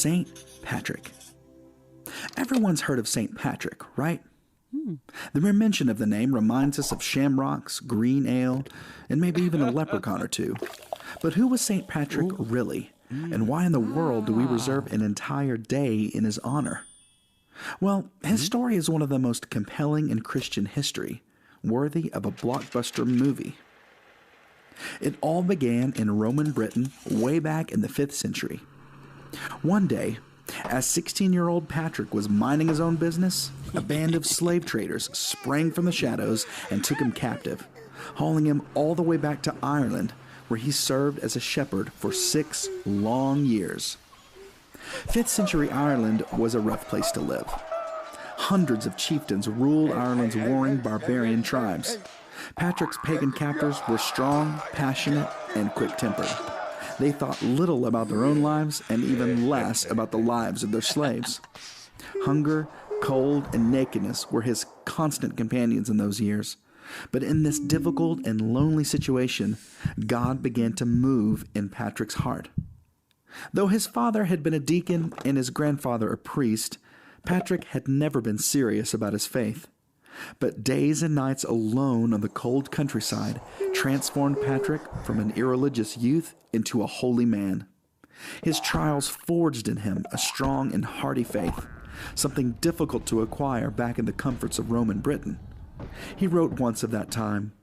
St. Patrick. Everyone's heard of St. Patrick, right? The mere mention of the name reminds us of shamrocks, green ale, and maybe even a leprechaun or two. But who was St. Patrick really? And why in the world do we reserve an entire day in his honor? Well, his story is one of the most compelling in Christian history, worthy of a blockbuster movie. It all began in Roman Britain way back in the 5th century. One day, as 16-year-old Patrick was minding his own business, a band of slave traders sprang from the shadows and took him captive, hauling him all the way back to Ireland, where he served as a shepherd for 6 long years. 5th century Ireland was a rough place to live. Hundreds of chieftains ruled Ireland's warring barbarian tribes. Patrick's pagan captors were strong, passionate, and quick-tempered. They thought little about their own lives and even less about the lives of their slaves. Hunger, cold, and nakedness were his constant companions in those years. But in this difficult and lonely situation, God began to move in Patrick's heart. Though his father had been a deacon and his grandfather a priest, Patrick had never been serious about his faith. But days and nights alone on the cold countryside transformed Patrick from an irreligious youth into a holy man. His trials forged in him a strong and hearty faith, something difficult to acquire back in the comforts of Roman Britain. He wrote once of that time,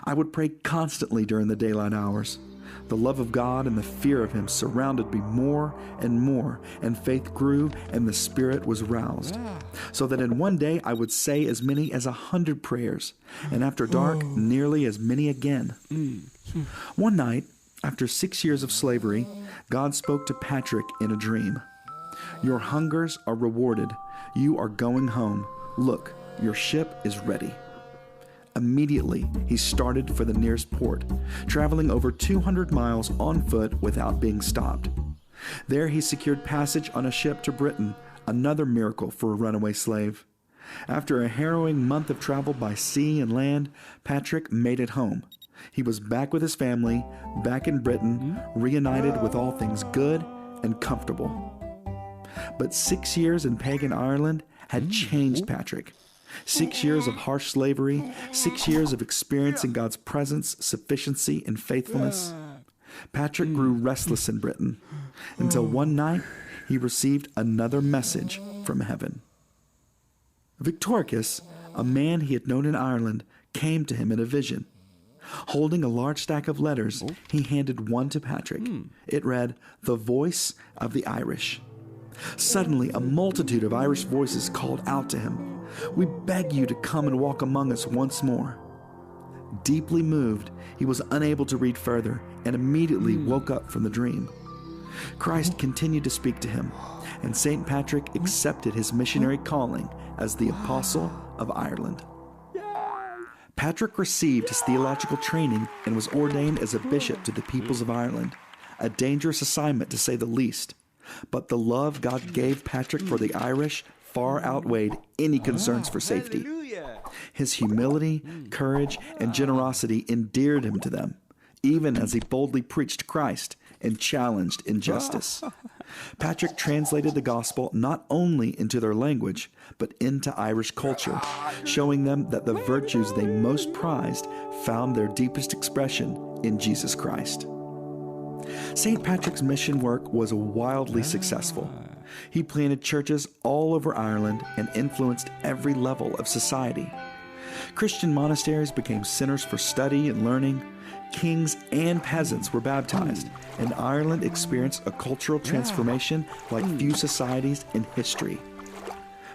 "I would pray constantly during the daylight hours. The love of God and the fear of him surrounded me more, and faith grew and the spirit was roused. So that in one day I would say as many as 100 prayers, and after dark nearly as many again." One night, after 6 years of slavery, God spoke to Patrick in a dream. "Your hungers are rewarded. You are going home. Look, your ship is ready." Immediately, he started for the nearest port, traveling over 200 miles on foot without being stopped. There he secured passage on a ship to Britain, another miracle for a runaway slave. After a harrowing month of travel by sea and land, Patrick made it home. He was back with his family, back in Britain, reunited with all things good and comfortable. But 6 years in pagan Ireland had changed Patrick. 6 years of harsh slavery, 6 years of experiencing God's presence, sufficiency, and faithfulness. Patrick grew restless in Britain until one night he received another message from heaven. Victoricus, a man he had known in Ireland, came to him in a vision. Holding a large stack of letters, he handed one to Patrick. It read, "The Voice of the Irish." Suddenly, a multitude of Irish voices called out to him, "We beg you to come and walk among us once more." Deeply moved, he was unable to read further and immediately woke up from the dream. Christ continued to speak to him, and St. Patrick accepted his missionary calling as the Apostle of Ireland. Patrick received his theological training and was ordained as a bishop to the peoples of Ireland, a dangerous assignment to say the least. But the love God gave Patrick for the Irish far outweighed any concerns for safety. His humility, courage, and generosity endeared him to them, even as he boldly preached Christ and challenged injustice. Patrick translated the gospel not only into their language, but into Irish culture, showing them that the virtues they most prized found their deepest expression in Jesus Christ. St. Patrick's mission work was wildly successful. He planted churches all over Ireland and influenced every level of society. Christian monasteries became centers for study and learning. Kings and peasants were baptized, and Ireland experienced a cultural transformation like few societies in history.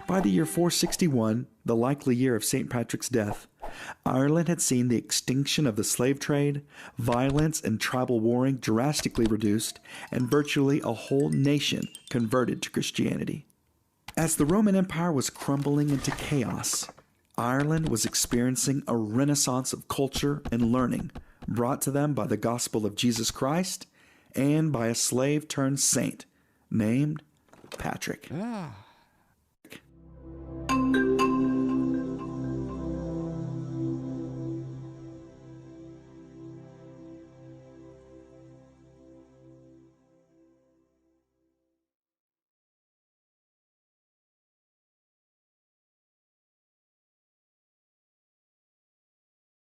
By the year 461, the likely year of St. Patrick's death, Ireland had seen the extinction of the slave trade, violence and tribal warring drastically reduced, and virtually a whole nation converted to Christianity. As the Roman Empire was crumbling into chaos, Ireland was experiencing a renaissance of culture and learning, brought to them by the gospel of Jesus Christ and by a slave-turned-saint named Patrick.